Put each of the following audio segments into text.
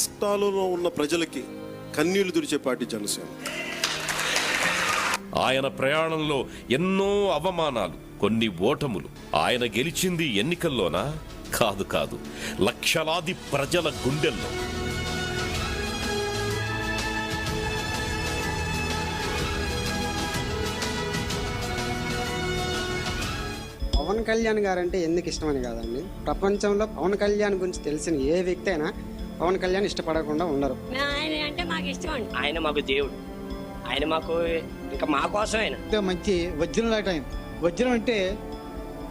కష్టాలలో ఉన్న ప్రజలకి కన్నీళ్లు తుడిచే పార్టీ జనసేన. ఆయన ప్రయాణంలో ఎన్నో అవమానాలు, కొన్ని ఓటములు. ఆయన గెలిచింది ఎన్నికల్లోనా? కాదు కాదు, లక్షలాది ప్రజల గుండెల్లో. పవన్ కళ్యాణ్ గారంటే ఎందుకు ఇష్టమని కాదండి, ప్రపంచంలో పవన్ కళ్యాణ్ గురించి తెలిసిన ఏ వ్యక్తి అయినా పవన్ కళ్యాణ్ ఇష్టపడకుండా ఉండరు. ఆయన అంటే మాకు ఇష్టం అండి. ఆయన మాకు దేవుడు, ఆయన మాకు ఇంకా మా కోసం. ఆయన మంచి వజ్రం లాంటి ఆయన. వజ్రం అంటే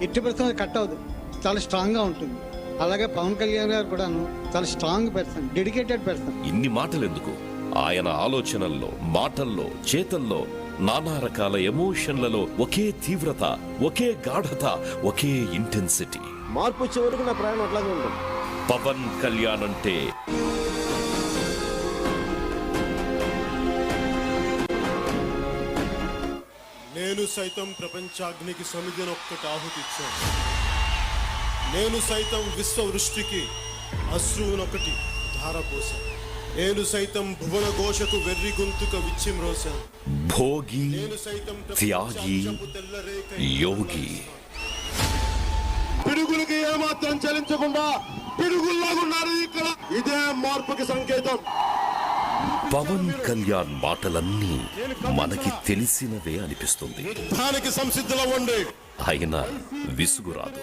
ఎట్టి పరిస్థితుల్లో కట్ అవ్వదు, చాలా స్ట్రాంగ్ గా ఉంటుంది. అలాగే పవన్ కళ్యాణ్ గారు కూడాను చాలా స్ట్రాంగ్ పర్సన్, డెడికేటెడ్ పర్సన్. ఇన్ని మాటలెందుకు? ఆయన ఆలోచనల్లో, మాటల్లో, చేతల్లో నానా రకాల ఎమోషన్లలో ఒకే తీవ్రత, ఒకే గాఢత, ఒకే ఇంటెన్సిటీ. మార్పు వచ్చే వరకు నా ప్రయాణం అట్లాగే ఉంటుంది. పవన్ కళ్యాణ్ అంటే నేను సైతం ప్రపంచాగ్నికి సమిధినొక్కటి ఆహుతిచ్చాను. నేను సైతం విశ్వవృష్టికి అశ్రువునొకటి ధారపోశాను. నేను సైతం భువన ఘోషకు వెర్రి గొంతుక విచ్చిమ్రోశాను. భోగి, త్యాగి, యోగి. పిడుగులకి ఏమాత్రం చలించకుండా పిడుగుల్లాగున్నారు ఇక్కడ. ఇదే మార్పుకి సంకేతం. పవన్ కళ్యాణ్ మాటలన్నీ మనకి తెలిసినవే అనిపిస్తుంది. దానికి సంసిద్ధులవ్వండి. ఆయన విసుగురాదు.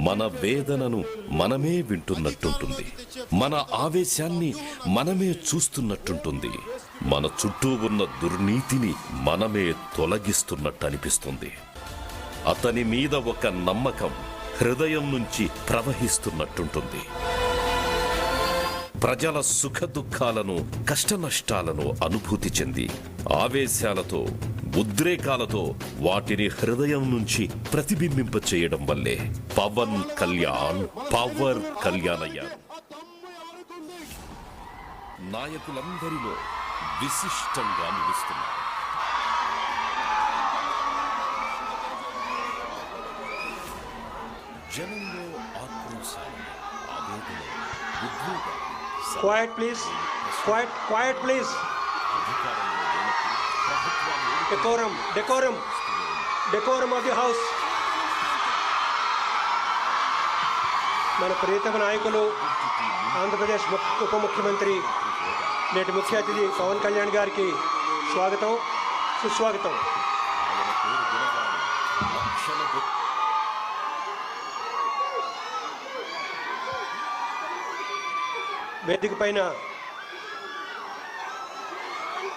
మన వేదనను మనమే వింటున్నట్టుంటుంది. మన ఆవేశాన్ని మనమే చూస్తున్నట్టుంటుంది. మన చుట్టూ ఉన్న దుర్నీతిని మనమే తొలగిస్తున్నట్టు అనిపిస్తుంది. అతని మీద ఒక నమ్మకం హృదయం నుంచి ప్రవహిస్తున్నట్టుంటుంది. ప్రజల సుఖ దుఃఖాలను, కష్ట నష్టాలను అనుభూతి చెంది ఆవేశాలతో, ఉద్రేకాలతో వాటిని హృదయం నుంచి ప్రతిబింబింప చేయడం వల్లే పవన్ కళ్యాణ్ పవర్ కళ్యాణ్ అయ్యారు. నాయకులందరిలో విశిష్టంగా నిలుస్తున్నారు. జనంలో ఆక్రోశాలు, ఆవేదన, ఉద్వేగం. Quiet please. Quiet please. Decorum of the house. మన ప్రియతమ నాయకులు, ఆంధ్రప్రదేశ్ ఉప ముఖ్యమంత్రి, నేటి ముఖ్య అతిథి పవన్ కళ్యాణ్ గారికి స్వాగతం, సుస్వాగతం. వేదిక పైన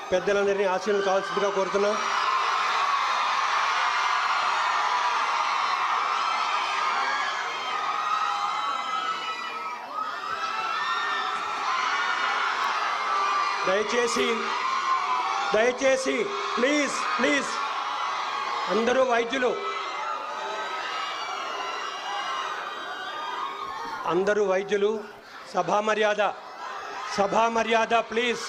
పెద్దలందరినీ ఆశీర్వాదం కావాల్సిందిగా కోరుతున్నాం. దయచేసి ప్లీజ్ అందరూ వైద్యులు సభా మర్యాద please.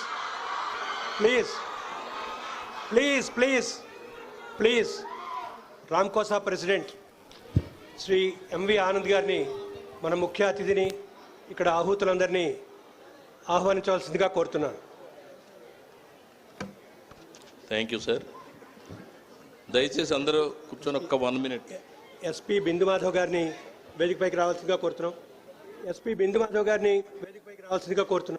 Ramcosa president Shri MV Anand గారిని, మన ముఖ్య అతిథిని, ఇక్కడ ఆహూతులందరినీ ఆహ్వానించవలసిందిగా కోరుతున్నాను. Thank you sir. దయచేసి అందరూ కూర్చొని ఒక్క 1 minute. ఎస్పీ బిందు మాధవ్ గారిని వేదికపైకి రావాల్సిందిగా కోరుతున్నాం.